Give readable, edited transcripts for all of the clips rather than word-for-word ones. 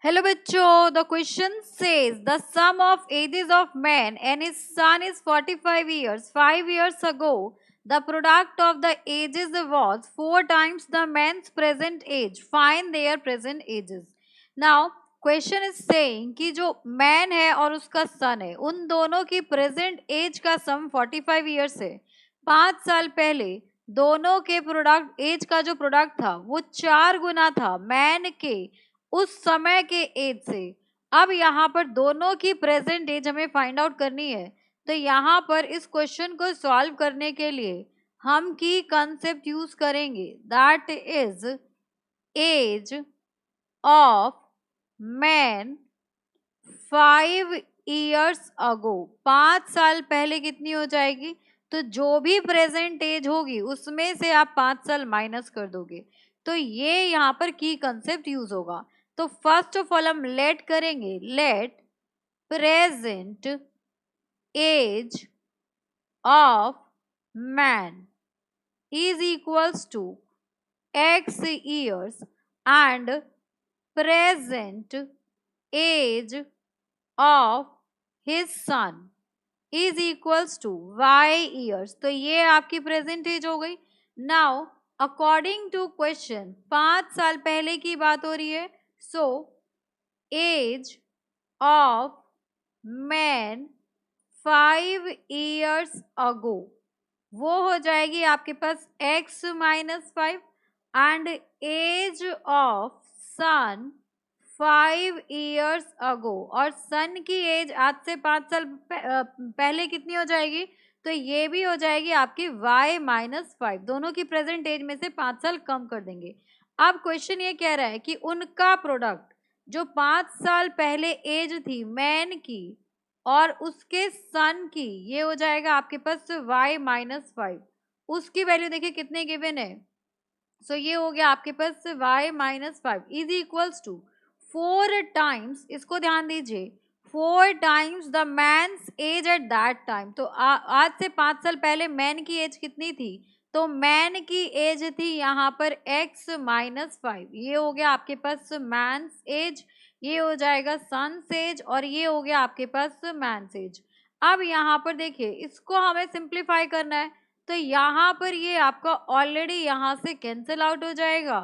Hello बच्चों, the question says the sum of ages of man and his son is 45 years. 5 years ago, the product of the ages was 4 times the man's present age. Find their present ages. Now, question is saying कि जो man है और उसका सन है उन दोनों की present as का सम 45 ईयर्स है. 5 साल पहले दोनों के प्रोडक्ट एज का जो प्रोडक्ट था वो 4 गुना था मैन के उस समय के एज से. अब यहाँ पर दोनों की प्रेजेंट एज हमें फाइंड आउट करनी है. तो यहाँ पर इस क्वेश्चन को सॉल्व करने के लिए हम की कंसेप्ट यूज करेंगे, that is age of man 5 years ago. 5 साल पहले कितनी हो जाएगी? तो जो भी प्रेजेंट एज होगी उसमें से आप 5 साल माइनस कर दोगे. तो ये यहाँ पर की कंसेप्ट यूज होगा. तो फर्स्ट ऑफ ऑल हम लेट करेंगे, let present age of man is equals to x years and present age of his son is equals to y years. तो ये आपकी प्रेजेंट एज हो गई. नाउ अकॉर्डिंग टू क्वेश्चन 5 साल पहले की बात हो रही है. So age of man 5 years ago वो हो जाएगी आपके पास x minus 5 and age of son 5 years ago. और सन की एज आज से 5 साल पहले कितनी हो जाएगी? तो ये भी हो जाएगी आपकी y माइनस 5. दोनों की प्रेजेंट एज में से 5 साल कम कर देंगे. अब क्वेश्चन ये कह रहा है कि उनका प्रोडक्ट जो 5 साल पहले एज थी मैन की और उसके सन की, ये हो जाएगा आपके पास y माइनस 5. उसकी वैल्यू देखिए कितने गिवन है. सो ये हो गया आपके पास y minus 5 is equals to 4 times, इसको ध्यान दीजिए, 4 times the man's age at that time. तो आज से 5 साल पहले मैन की एज कितनी थी? तो मैन की एज थी यहाँ पर x माइनस 5. ये हो गया आपके पास मैन्स एज, ये हो जाएगा सन्स एज और ये हो गया आपके पास मैन्स एज. अब यहाँ पर देखिए इसको हमें सिंप्लीफाई करना है. तो यहाँ पर ये आपका ऑलरेडी यहाँ से कैंसिल आउट हो जाएगा.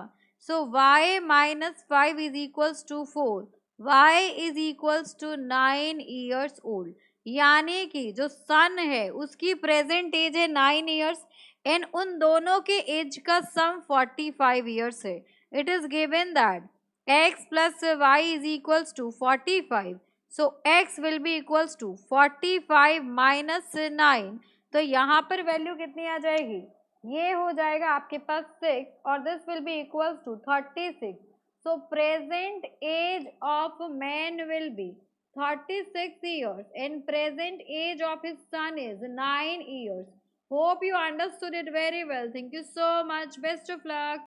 So y minus 5 is equals to 4, y is equals to 9 years old. यानी कि जो सन है उसकी प्रेजेंट एज है 9 ईयर्स एंड उन दोनों के एज का सम 45 ईयर्स है. It is given that x plus y is equals to 45. So x will be equals to 45 minus 9. तो यहाँ पर वैल्यू कितनी आ जाएगी? ये हो जाएगा आपके पास 6 और this will be equals to 36. So present age of man will be 36 years and present age of his son is 9 years. Hope you understood it very well. Thank you so much. Best of luck.